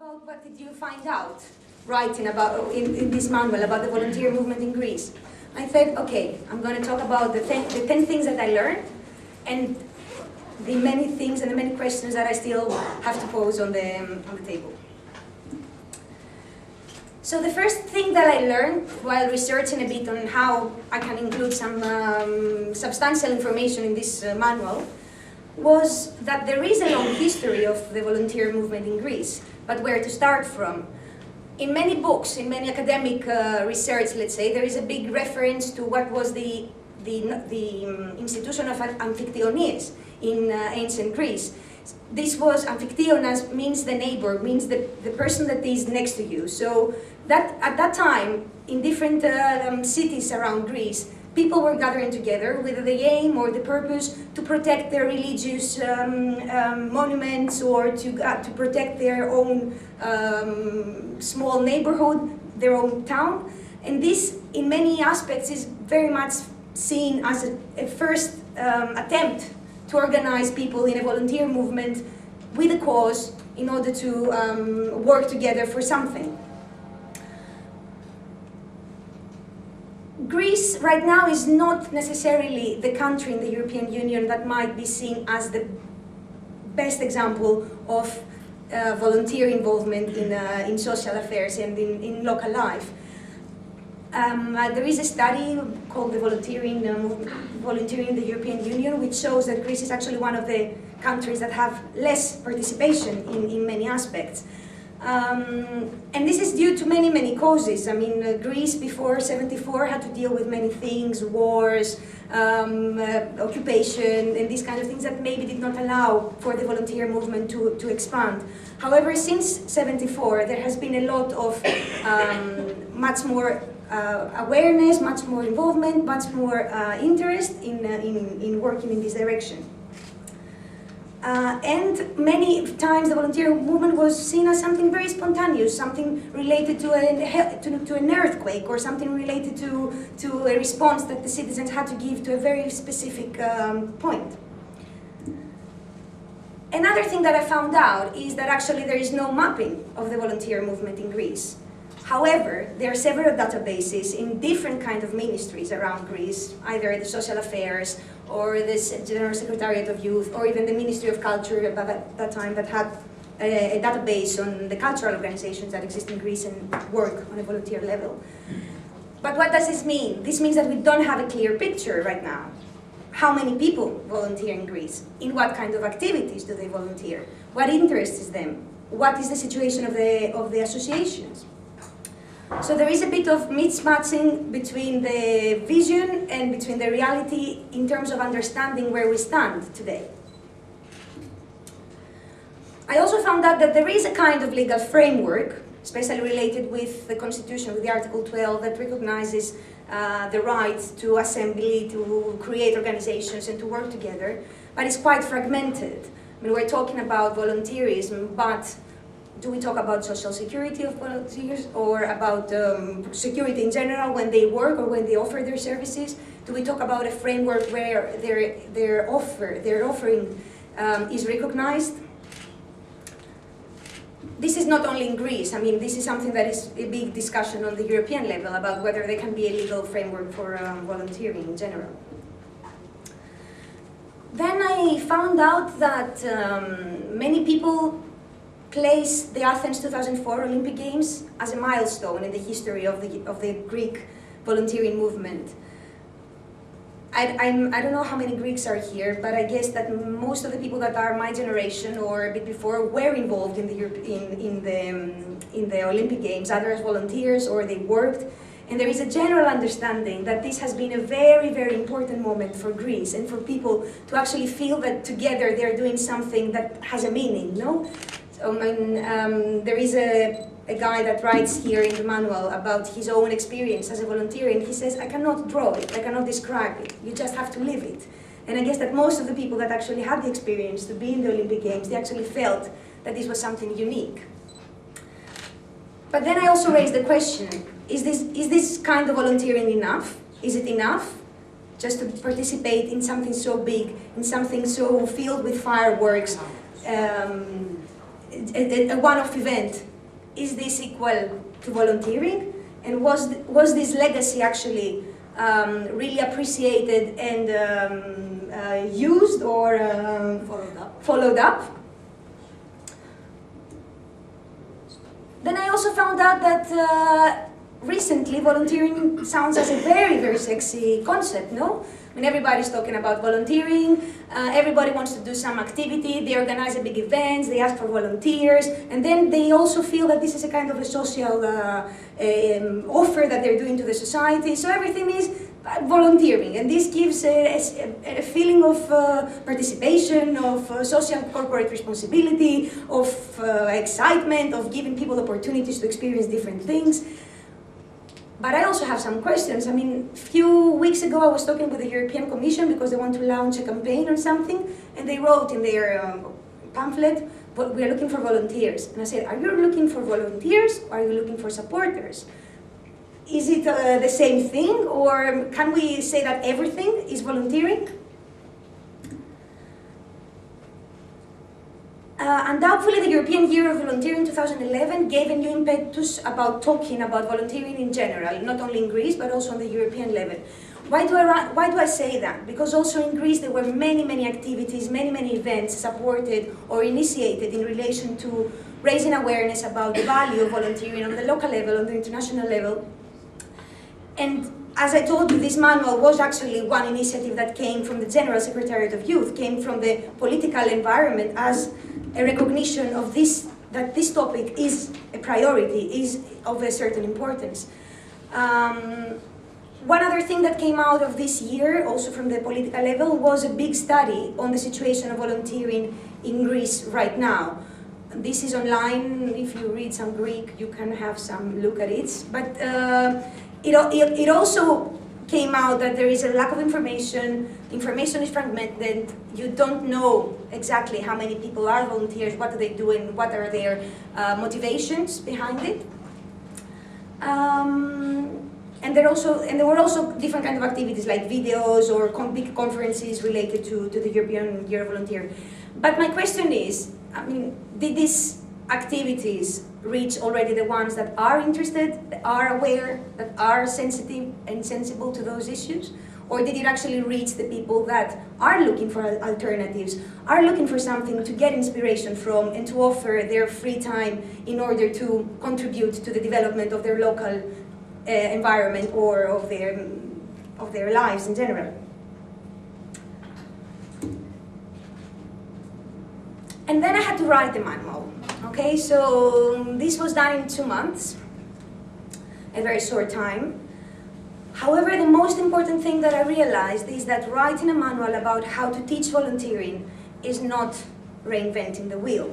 about what did you find out writing about in this manual about the volunteer movement in Greece. I said, okay, I'm going to talk about the 10 things that I learned and the many things and the many questions that I still have to pose on the table. So the first thing that I learned while researching a bit on how I can include some substantial information in this manual was that there is a long history of the volunteer movement in Greece, but where to start from. In many books, in many academic research, let's say, there is a big reference to what was the institution of Amphictyonies in ancient Greece. This was, Amphictyonas means the neighbor, means the person that is next to you. So that at that time, in different cities around Greece, people were gathering together with the aim or the purpose to protect their religious monuments or to protect their own small neighborhood, their own town. And this, in many aspects, is very much seen as a first attempt to organize people in a volunteer movement with a cause in order to work together for something. Greece right now is not necessarily the country in the European Union that might be seen as the best example of volunteer involvement in social affairs and in local life. There is a study called the Volunteering in the European Union, which shows that Greece is actually one of the countries that have less participation in many aspects. And this is due to many, many causes. I mean, Greece before '74 had to deal with many things, wars, occupation, and these kind of things that maybe did not allow for the volunteer movement to expand. However, since '74, there has been a lot of much more awareness, much more involvement, much more interest in working in this direction. And many times the volunteer movement was seen as something very spontaneous, something related to an earthquake, or something related to a response that the citizens had to give to a very specific point. Another thing that I found out is that actually there is no mapping of the volunteer movement in Greece. However, there are several databases in different kinds of ministries around Greece, either the social affairs or the General Secretariat of Youth, or even the Ministry of Culture at that time that had a database on the cultural organizations that exist in Greece and work on a volunteer level. But what does this mean? This means that we don't have a clear picture right now. How many people volunteer in Greece? In what kind of activities do they volunteer? What interests them? What is the situation of the associations? So there is a bit of mismatching between the vision and between the reality in terms of understanding where we stand today. I also found out that there is a kind of legal framework, especially related with the Constitution, with the Article 12, that recognizes the right to assembly, to create organizations and to work together, but it's quite fragmented. I mean, we're talking about volunteerism, but do we talk about social security of volunteers, or about security in general when they work or when they offer their services? Do we talk about a framework where their offering is recognized? This is not only in Greece. I mean, this is something that is a big discussion on the European level about whether there can be a legal framework for volunteering in general. Then I found out that many people place the Athens 2004 Olympic Games as a milestone in the history of the Greek volunteering movement. I don't know how many Greeks are here, but I guess that most of the people that are my generation or a bit before were involved in the Olympic Games, either as volunteers or they worked. And there is a general understanding that this has been a very, very important moment for Greece and for people to actually feel that together they're doing something that has a meaning, no? There is a guy that writes here in the manual about his own experience as a volunteer, and he says, I cannot draw it, I cannot describe it, you just have to live it. And I guess that most of the people that actually had the experience to be in the Olympic Games, they actually felt that this was something unique. But then I also raised the question, is this kind of volunteering enough? Is it enough just to participate in something so big, in something so filled with fireworks, a one-off event is this equal to volunteering? And was this legacy actually really appreciated and used or followed up? Then I also found out that recently volunteering sounds as a very, very sexy concept, no? I mean, everybody's talking about volunteering, everybody wants to do some activity, they organize a big events, they ask for volunteers, and then they also feel that this is a kind of a social offer that they're doing to the society, so everything is volunteering, and this gives a feeling of participation, of social corporate responsibility, of excitement, of giving people opportunities to experience different things. But I also have some questions. I mean, a few weeks ago I was talking with the European Commission because they want to launch a campaign or something, and they wrote in their pamphlet, "But we are looking for volunteers." And I said, "Are you looking for volunteers or are you looking for supporters? Is it the same thing, or can we say that everything is volunteering?" Undoubtedly, the European Year of Volunteering 2011 gave a new impetus about talking about volunteering in general, not only in Greece, but also on the European level. Why do I say that? Because also in Greece there were many, many activities, many, many events supported or initiated in relation to raising awareness about the value of volunteering on the local level, on the international level. And as I told you, this manual was actually one initiative that came from the General Secretariat of Youth, came from the political environment as a recognition of this, that this topic is a priority, is of a certain importance. One other thing that came out of this year, also from the political level, was a big study on the situation of volunteering in Greece right now. This is online. If you read some Greek, you can have some look at it. But it also came out that there is a lack of information. Information is fragmented. You don't know exactly how many people are volunteers, what do they do, and what are their motivations behind it. And there were also different kinds of activities like videos or big conferences related to the European Year of Volunteer. But my question is, I mean, did these activities reach already the ones that are interested, that are aware, that are sensitive and sensible to those issues? Or did it actually reach the people that are looking for alternatives, are looking for something to get inspiration from and to offer their free time in order to contribute to the development of their local environment or of their lives in general? And then I had to write the manual. Okay, so this was done in 2 months, a very short time. However, the most important thing that I realized is that writing a manual about how to teach volunteering is not reinventing the wheel.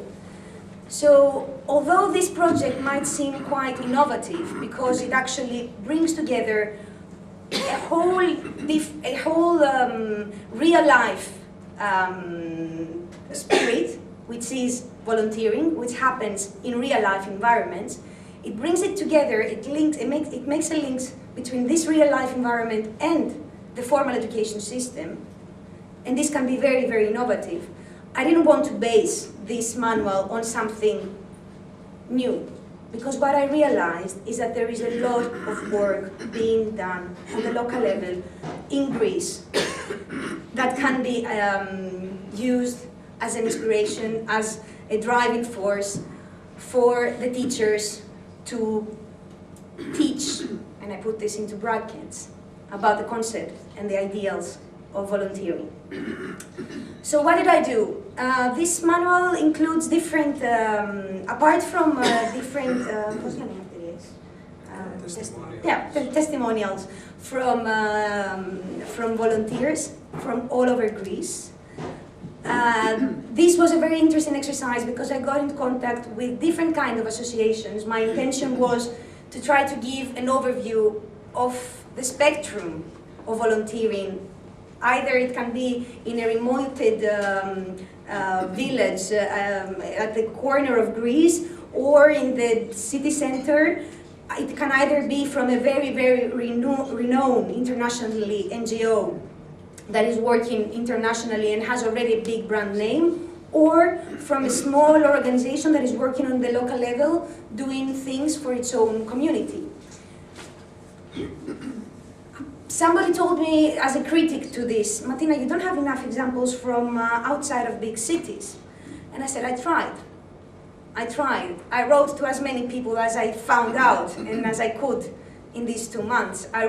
So, although this project might seem quite innovative because it actually brings together a whole real-life spirit, which is volunteering, which happens in real-life environments, it brings it together, it makes a link between this real-life environment and the formal education system, and this can be very, very innovative. I didn't want to base this manual on something new, because what I realized is that there is a lot of work being done on the local level in Greece that can be used as an inspiration, as a driving force for the teachers to teach, and I put this into brackets, about the concept and the ideals of volunteering. So what did I do? This manual includes different, apart from different testimonials from volunteers from all over Greece. This was a very interesting exercise because I got into contact with different kinds of associations. My intention was to try to give an overview of the spectrum of volunteering. Either it can be in a remote village at the corner of Greece or in the city center. It can either be from a very, very renowned internationally NGO that is working internationally and has already a big brand name, or from a small organization that is working on the local level, doing things for its own community. Somebody told me as a critic to this, Matina, you don't have enough examples from outside of big cities. And I said, I tried. I wrote to as many people as I found out and as I could in these 2 months. I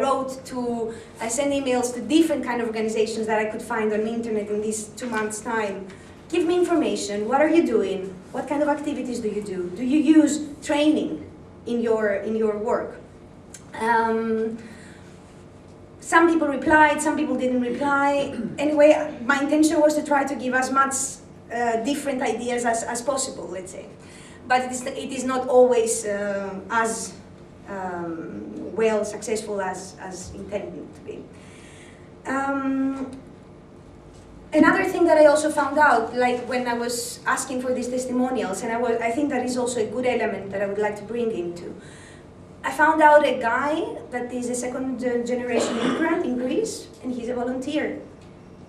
sent emails to different kind of organizations that I could find on the internet in these 2 months' time. Give me information, what are you doing? What kind of activities do you do? Do you use training in your work? Some people replied, some people didn't reply. Anyway, my intention was to try to give as much different ideas as possible, let's say. But it is not always as well successful as intended to be. Another thing that I also found out, like when I was asking for these testimonials, and I think that is also a good element that I would like to bring into. I found out a guy that is a second generation immigrant in Greece, and he's a volunteer.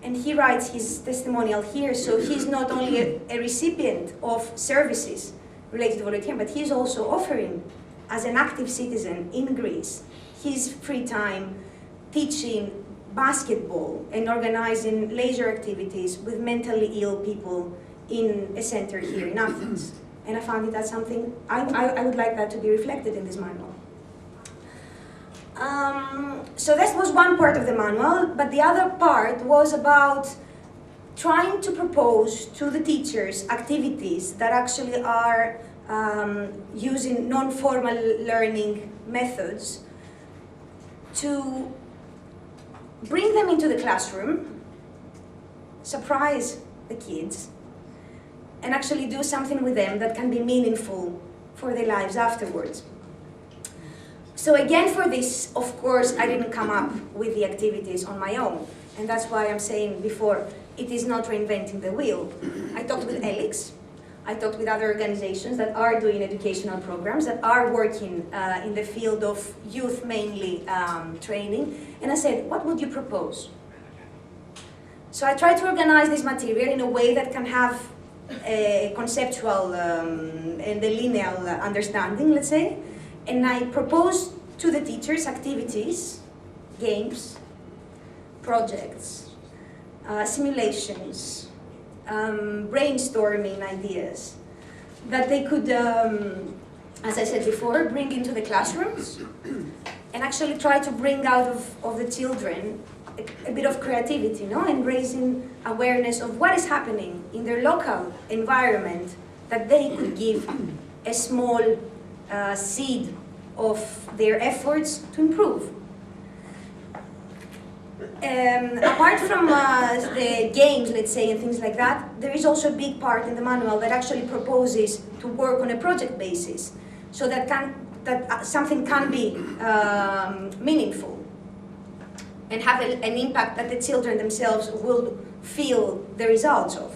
And he writes his testimonial here, so he's not only a recipient of services related to volunteering, but he's also offering, as an active citizen in Greece, his free time teaching basketball and organizing leisure activities with mentally ill people in a center here in Athens. And I found it as something, I would like that to be reflected in this manual. So that was one part of the manual, but the other part was about trying to propose to the teachers activities that actually are using non-formal learning methods to bring them into the classroom, surprise the kids, and actually do something with them that can be meaningful for their lives afterwards. So again, for this, of course, I didn't come up with the activities on my own. And that's why I'm saying before, it is not reinventing the wheel. I talked with ELIX, I talked with other organizations that are doing educational programs, that are working in the field of youth mainly training. And I said, what would you propose? So I tried to organize this material in a way that can have a conceptual and a linear understanding, let's say. And I proposed to the teachers activities, games, projects, simulations, brainstorming ideas that they could, as I said before, bring into the classrooms and actually try to bring out of the children a bit of creativity, no? And raising awareness of what is happening in their local environment that they could give a small seed of their efforts to improve. Apart from the games, let's say, and things like that, there is also a big part in the manual that actually proposes to work on a project basis, so that something can be meaningful and have an impact that the children themselves will feel the results of.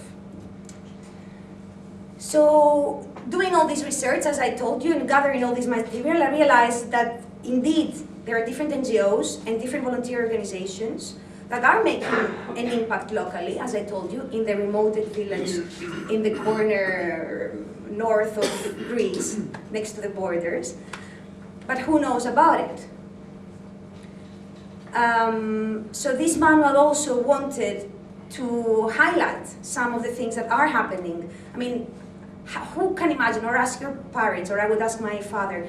So, doing all this research, as I told you, and gathering all this material, I realized that indeed there are different NGOs and different volunteer organizations that are making an impact locally, as I told you, in the remote village in the corner north of Greece, next to the borders. But who knows about it? So this manual also wanted to highlight some of the things that are happening. I mean, who can imagine, or ask your parents, or I would ask my father,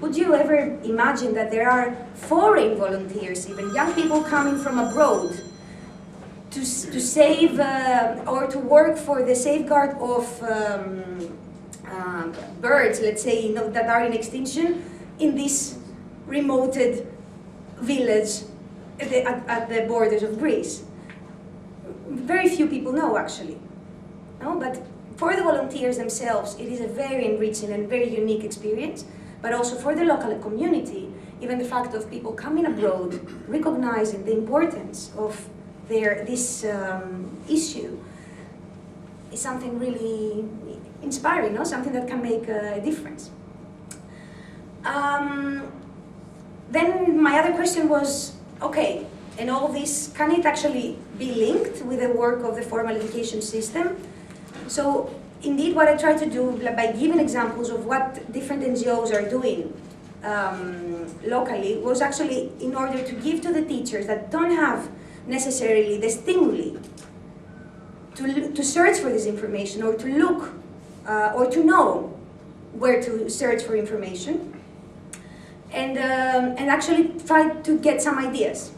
would you ever imagine that there are foreign volunteers, even young people coming from abroad, to save or to work for the safeguard of birds, let's say, that are in extinction in this remoted village at the borders of Greece? Very few people know, actually. No? But for the volunteers themselves, it is a very enriching and very unique experience. But also for the local community, even the fact of people coming abroad, recognizing the importance of this issue is something really inspiring, no? Something that can make a difference. Then my other question was, okay, and all this, can it actually be linked with the work of the formal education system? So indeed what I try to do by giving examples of what different NGOs are doing locally was actually in order to give to the teachers that don't have necessarily the stimuli to search for this information or to look or to know where to search for information, and actually try to get some ideas.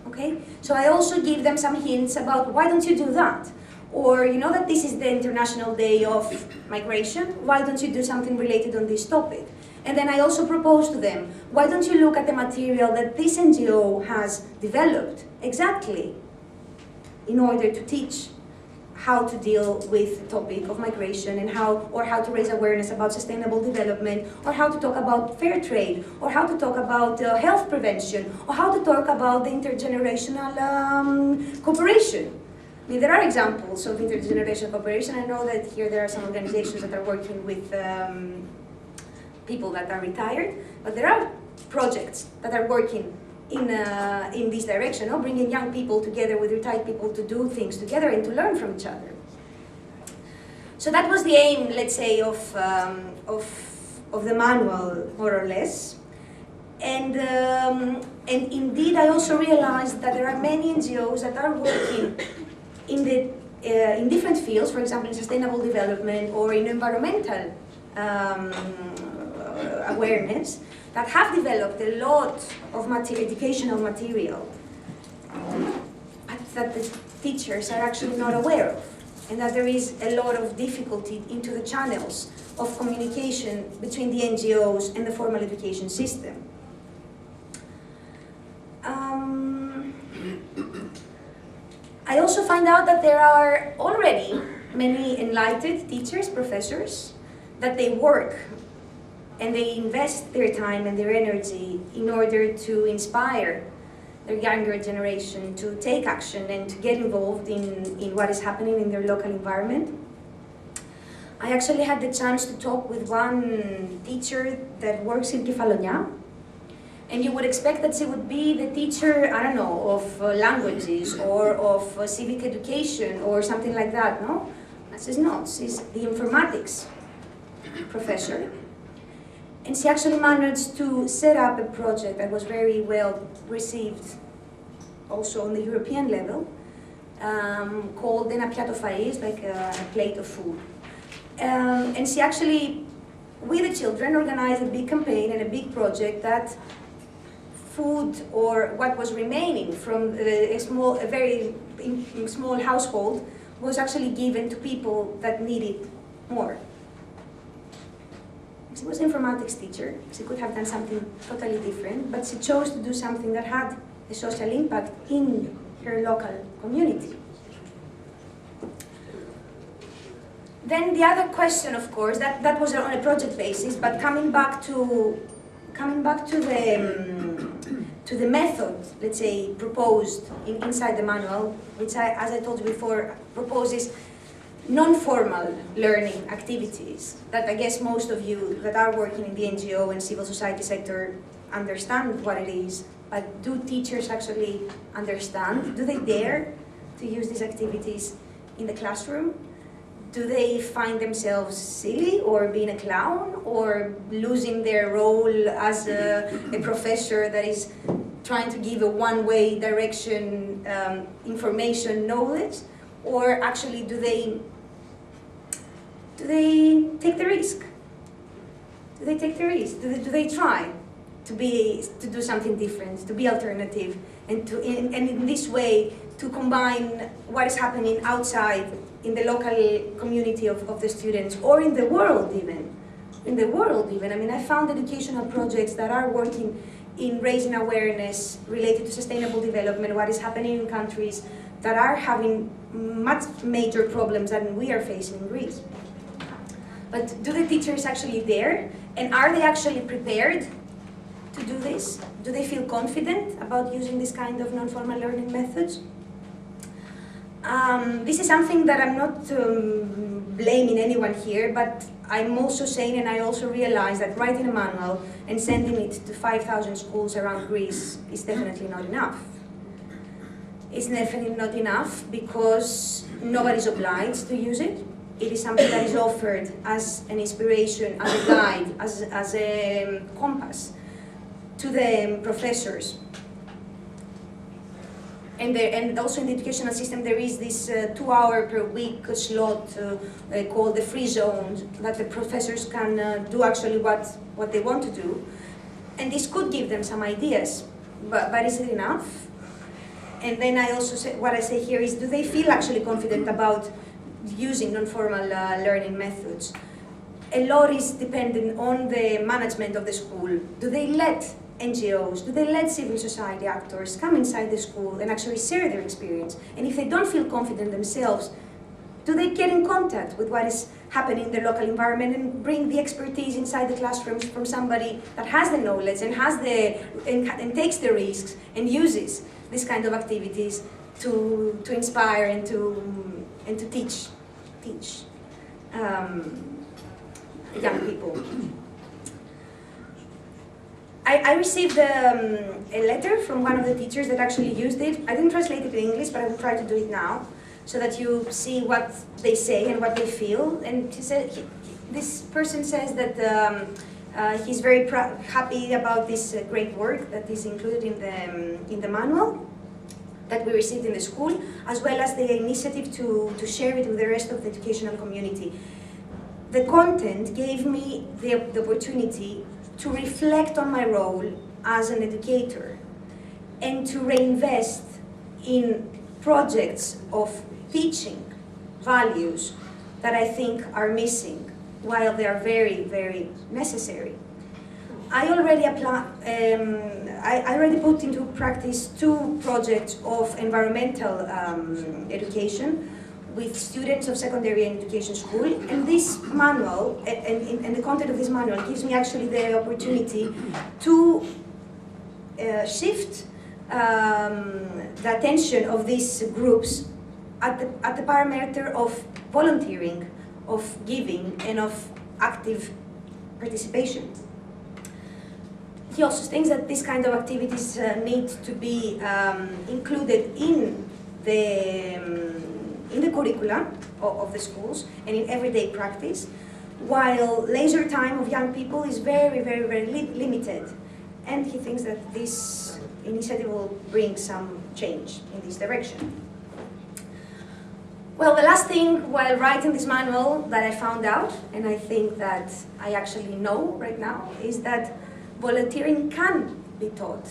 Okay? So I also give them some hints about why don't you do that? Or you know that this is the International Day of Migration, why don't you do something related on this topic? And then I also propose to them, why don't you look at the material that this NGO has developed exactly in order to teach how to deal with the topic of migration and how to raise awareness about sustainable development, or how to talk about fair trade, or how to talk about health prevention, or how to talk about the intergenerational cooperation. I mean, there are examples of intergenerational cooperation. I know that here there are some organizations that are working with people that are retired, but there are projects that are working in this direction, bringing young people together with retired people to do things together and to learn from each other. So that was the aim, let's say, of the manual, more or less. And indeed, I also realized that there are many NGOs that are working in different fields, for example, in sustainable development or in environmental awareness, that have developed a lot of educational material, but that the teachers are actually not aware of, and that there is a lot of difficulty into the channels of communication between the NGOs and the formal education system. I also find out that there are already many enlightened teachers, professors, that they work and they invest their time and their energy in order to inspire their younger generation to take action and to get involved in what is happening in their local environment. I actually had the chance to talk with one teacher that works in ec4la, and you would expect that she would be the teacher, I don't know, of languages or of civic education or something like that, no? She's not. She's the informatics professor. And she actually managed to set up a project that was very well received also on the European level, called Ένα πιάτο φαΐς, like a plate of food. And she actually, with the children, organized a big campaign and a big project that food, or what was remaining from a very small household, was actually given to people that needed more. She was an informatics teacher. She could have done something totally different, but she chose to do something that had a social impact in her local community. Then the other question, of course, that was on a project basis, but coming back to the method, let's say, proposed inside the manual, which as I told you before, proposes non-formal learning activities that I guess most of you that are working in the NGO and civil society sector understand what it is, but do teachers actually understand? Do they dare to use these activities in the classroom? Do they find themselves silly or being a clown or losing their role as a professor that is trying to give a one-way direction information knowledge? Or actually do they take the risk? Do they take the risk? Do they try to do something different, to be alternative, and in this way to combine what is happening outside in the local community of the students, or in the world even? In the world even. I mean, I found educational projects that are working in raising awareness related to sustainable development, what is happening in countries that are having much major problems than we are facing in Greece. But do the teachers actually dare? And are they actually prepared to do this? Do they feel confident about using this kind of non-formal learning methods? This is something that I'm not blaming anyone here, but I'm also saying, and I also realize that writing a manual and sending it to 5,000 schools around Greece is definitely not enough. It's definitely not enough because nobody's obliged to use it. It is something that is offered as an inspiration, as a guide, as a compass to the professors. And also in the educational system there is this 2-hour per week slot called the free zone, that the professors can do actually what they want to do. And this could give them some ideas, but is it enough? And then I also say, what I say here is, do they feel actually confident about using non-formal learning methods? A lot is dependent on the management of the school. Do they let NGOs, do they let civil society actors come inside the school and actually share their experience? And if they don't feel confident themselves, do they get in contact with what is happening in the local environment and bring the expertise inside the classrooms from somebody that has the knowledge and has and takes the risks and uses this kind of activities to inspire and to teach young people? I received a letter from one of the teachers that actually used it. I didn't translate it to English, but I will try to do it now, so that you see what they say and what they feel. And he said, this person says that he's very happy about this great work that is included in the manual that we received in the school, as well as the initiative to share it with the rest of the educational community. The content gave me the opportunity to reflect on my role as an educator and to reinvest in projects of teaching values that I think are missing, while they are very, very necessary. I already put into practice 2 projects of environmental education with students of secondary and education school, and this manual and the content of this manual gives me actually the opportunity to shift the attention of these groups at the parameter of volunteering, of giving, and of active participation. He also thinks that these kind of activities need to be included in the curricula of the schools and in everyday practice, while leisure time of young people is very, very, very limited. And he thinks that this initiative will bring some change in this direction. Well, the last thing while writing this manual that I found out, and I think that I actually know right now, is that volunteering can be taught.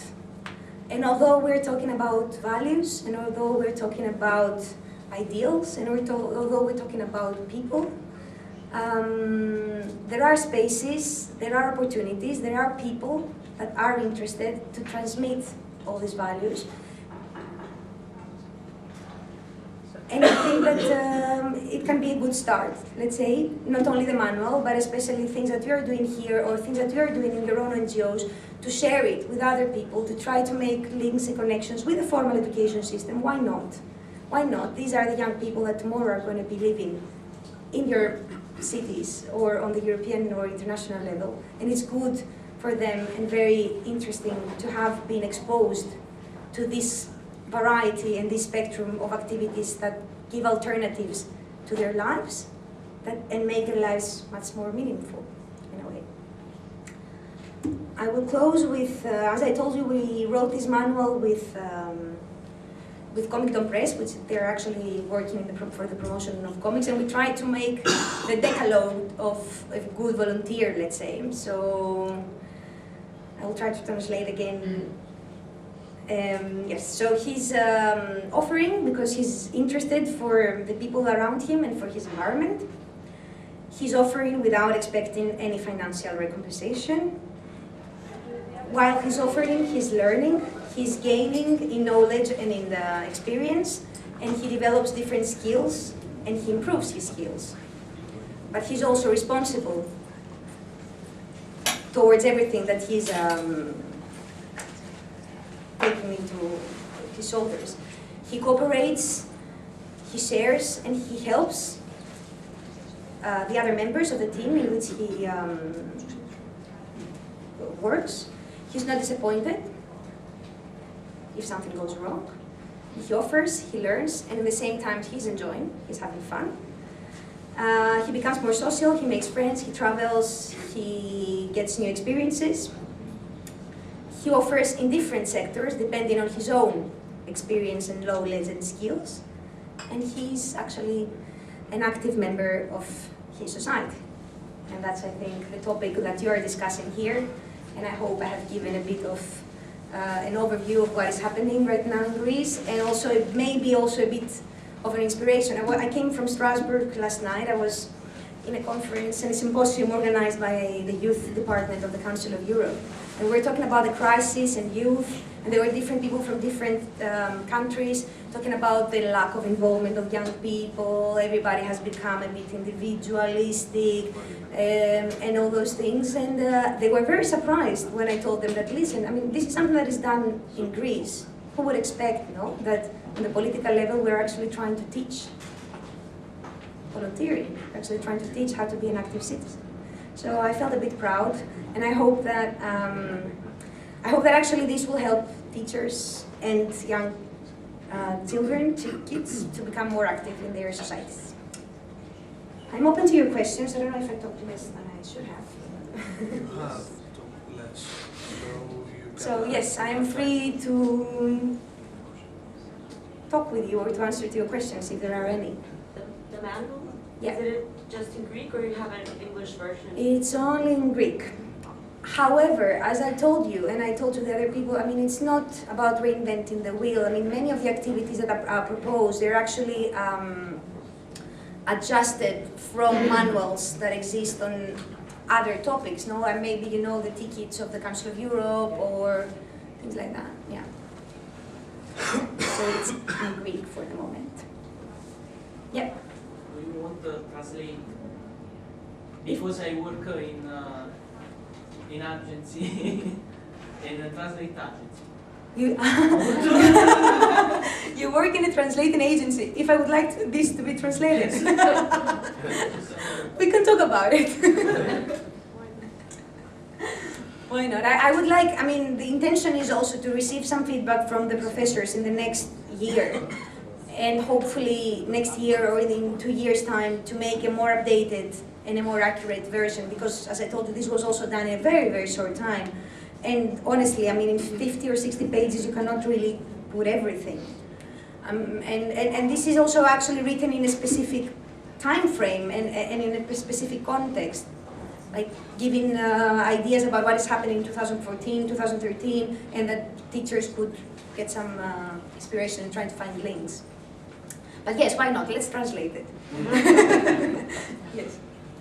And although we're talking about values, and although we're talking about ideals, and although we're talking about people, there are spaces, there are opportunities, there are people that are interested to transmit all these values. And I think that it can be a good start, let's say, not only the manual, but especially things that you're doing here or things that you're doing in your own NGOs, to share it with other people, to try to make links and connections with the formal education system. Why not? Why not? These are the young people that tomorrow are going to be living in your cities or on the European or international level, and it's good for them and very interesting to have been exposed to this variety and this spectrum of activities that give alternatives to their lives and make their lives much more meaningful in a way. I will close with, as I told you, we wrote this manual with Comic Press, which they're actually working for the promotion of comics, and we try to make the decalogue of a good volunteer, let's say. So I will try to translate again. Yes, so he's offering because he's interested for the people around him and for his environment. He's offering without expecting any financial recompensation. While he's offering, he's learning, he's gaining in knowledge and in the experience, and he develops different skills and he improves his skills. But he's also responsible towards everything that he's taking into his shoulders. He cooperates, he shares, and he helps the other members of the team in which he works. He's not disappointed if something goes wrong. He offers, he learns, and at the same time he's enjoying, he's having fun. He becomes more social, he makes friends, he travels, he gets new experiences. He offers in different sectors, depending on his own experience and knowledge and skills. And he's actually an active member of his society. And that's, I think, the topic that you are discussing here. And I hope I have given a bit of an overview of what is happening right now in Greece, and also maybe also a bit of an inspiration. I came from Strasbourg last night. I was in a conference and a symposium organized by the youth department of the Council of Europe. And we were talking about the crisis and youth, and there were different people from different countries talking about the lack of involvement of young people. Everybody has become a bit individualistic and all those things. And they were very surprised when I told them that, listen, I mean, this is something that is done in Greece. Who would expect, no, that on the political level we're actually trying to teach volunteering, actually trying to teach how to be an active citizen. So I felt a bit proud, and I hope that actually this will help teachers and young children, kids, to become more active in their societies. I'm open to your questions. I don't know if I talked less than I should have. You have talked less, so yes, I am free to talk with you or to answer to your questions if there are any. The manual? Yeah. Is it just in Greek, or you have an English version? It's only in Greek. However, as I told you, and I told to the other people, I mean, it's not about reinventing the wheel. I mean, many of the activities that are proposed, they're actually adjusted from manuals that exist on other topics, no? And maybe you know the tickets of the Council of Europe or things like that, yeah. So it's in Greek for the moment. Yeah. We want to translate, because I work in agency, in a translate agency. You work in a translating agency. If I would like this to be translated, we can talk about it. Why not? I would like, I mean, the intention is also to receive some feedback from the professors in the next year. And hopefully next year or in 2 years' time to make a more updated and a more accurate version, because as I told you, this was also done in a very, very short time. And honestly, I mean, in 50 or 60 pages, you cannot really put everything. And this is also actually written in a specific time frame and in a specific context, like giving ideas about what is happening in 2014, 2013, and that teachers could get some inspiration in trying to find links. But yes, why not? Let's translate it. Yes.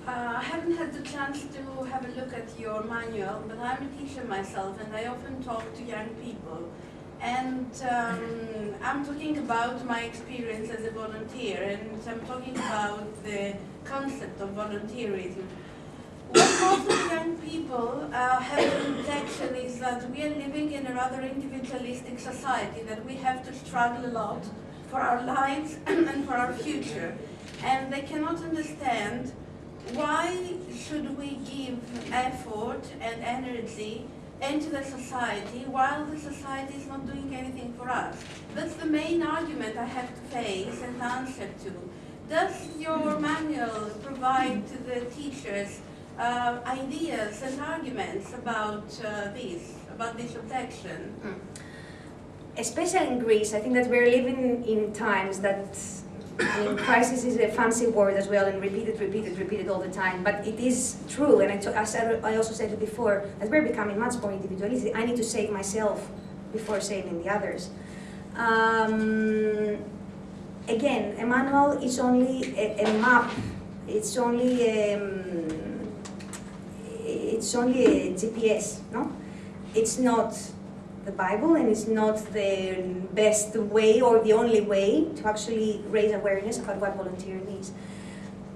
I haven't had the chance to have a look at your manual, but I'm a teacher myself, and I often talk to young people. And I'm talking about my experience as a volunteer, and I'm talking about the concept of volunteerism. What most of young people have in protection is that we are living in a rather individualistic society, that we have to struggle a lot for our lives and for our future. And they cannot understand why should we give effort and energy into the society while the society is not doing anything for us. That's the main argument I have to face and answer to. Does your manual provide to the teachers ideas and arguments about this objection? Especially in Greece, I think that we're living in times that, I mean, crisis is a fancy word as well, and repeated all the time. But it is true, and I also said it before, that we're becoming much more individualistic. I need to save myself before saving the others. Again, a manual is only a map. It's only a GPS, no? It's not the Bible, and it's not the best way or the only way to actually raise awareness about what volunteering is.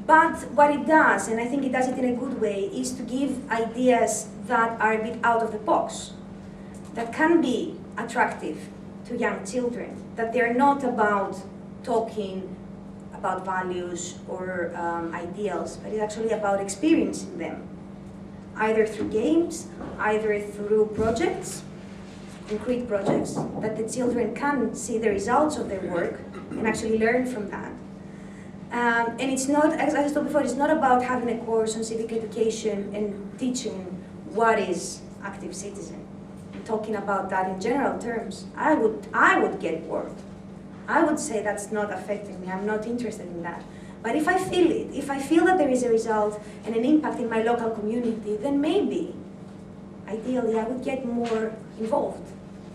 But what it does, and I think it does it in a good way, is to give ideas that are a bit out of the box, that can be attractive to young children, that they're not about talking about values or ideals, but it's actually about experiencing them, either through games, either through projects, concrete projects, that the children can see the results of their work and actually learn from that. And it's not, as I told before, it's not about having a course on civic education and teaching what is active citizen. I'm talking about that in general terms. I would get bored. I would say that's not affecting me. I'm not interested in that. But if I feel it, if I feel that there is a result and an impact in my local community, then maybe, ideally, I would get more involved.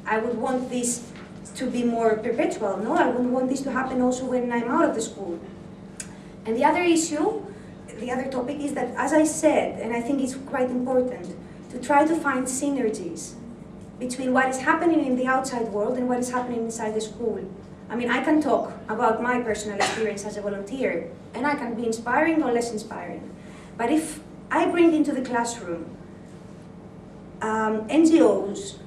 I would want this to be more perpetual. No, I would want this to happen also when I'm out of the school. And the other issue, the other topic is that, as I said, and I think it's quite important, to try to find synergies between what is happening in the outside world and what is happening inside the school. I mean, I can talk about my personal experience as a volunteer, and I can be inspiring or less inspiring. But if I bring into the classroom NGOs,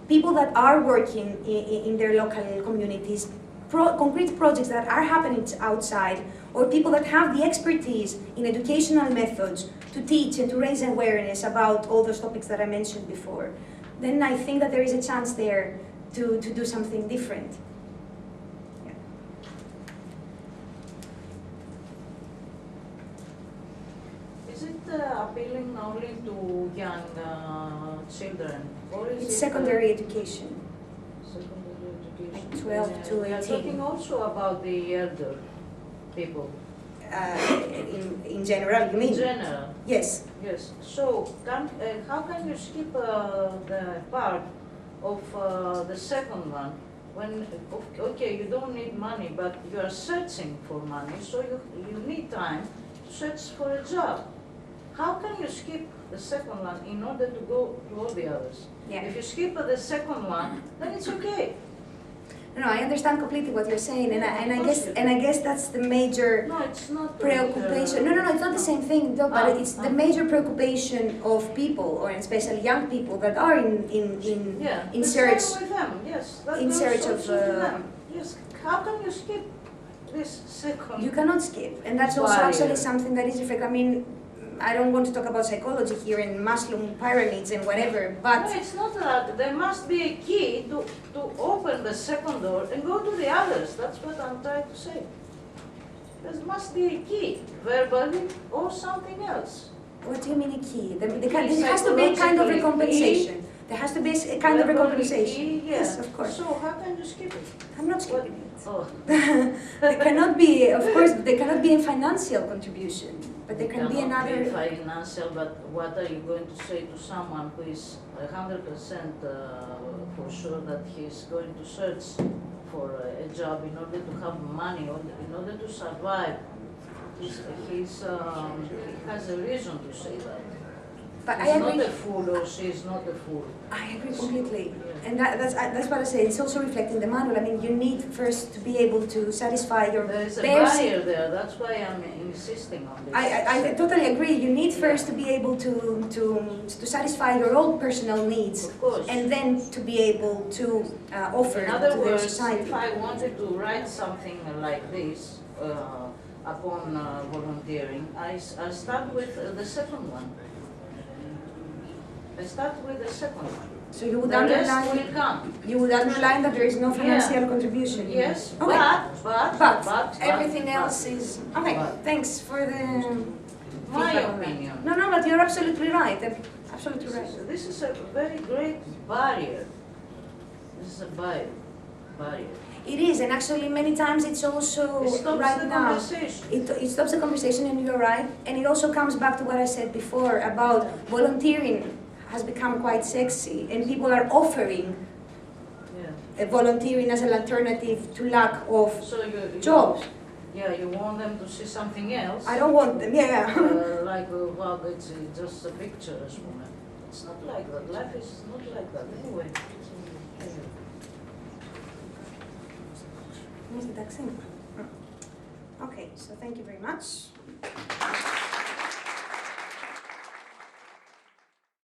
people that are working in their local communities, concrete projects that are happening outside, or people that have the expertise in educational methods to teach and to raise awareness about all those topics that I mentioned before, then I think that there is a chance there to do something different. Yeah. Is it appealing only to young children? Or is It's it, secondary education. Secondary education. Like 12 to We are 18. talking also about the elder people. In general, you mean? In general, Yes. yes. So, how can you skip the part of the second one when, okay, you don't need money, but you are searching for money, so you need time to search for a job. How can you skip the second one in order to go to all the others? Yeah. If you skip the second one, then it's okay. No, I understand completely what you're saying, and I guess that's the major No, it's not preoccupation. No, it's not the same thing, though. But it's the major preoccupation of people, or especially young people, that are in search. Same with them. Yes, that in goes search of, also to them. Yes. How can you skip this second? You cannot skip, and that's also Barrier. actually something that is reflected. I mean, I don't want to talk about psychology here and Maslow pyramids and whatever, but No, it's not that. There must be a key to open the second door and go to the others. That's what I'm trying to say. There must be a key, verbally or something else. what do you mean a key? There Key, has to be a kind of psychologically, recompensation. There has to be a kind of Verbally recompensation. key, yeah. Yes, of course. So how can you skip it? I'm not skipping it. Oh. There cannot be, of course, there cannot be a financial contribution, but there can be Cannot another. be financial, but what are you going to say to someone who is 100% for sure that he's going to search for a job in order to have money, or in order to survive? He has a reason to say that. But I He's agree. not a fool, or she's not a fool. I agree completely, and that's what I say. It's also reflecting the manual. I mean, you need first to be able to satisfy your There is a basic. barrier there, that's why I'm insisting on this. I totally agree. You need first to be able to satisfy your own personal needs, Of course. and then to be able to offer In other to the words, society. if I wanted to write something like this upon volunteering, I start with the second one. I start with the second one. So you would The rest underline. will come. You would underline that there is no financial contribution. Yes, Okay. but Everything else is okay. But. Thanks for the. My feedback on that. opinion. No, but you're absolutely right. Absolutely right. So this is a very great barrier. This is a barrier. It is, and actually many times it's also It stops right the now. conversation. It stops the conversation, and you're right. And it also comes back to what I said before about volunteering has become quite sexy, and people are offering Yeah. volunteering as an alternative to lack of So you jobs. Yeah, you want them to see something else. I don't want them. Yeah. Like, well, it's just a picture, as woman. It's not like that. Life is not like that. Anyway. Okay, so thank you very much.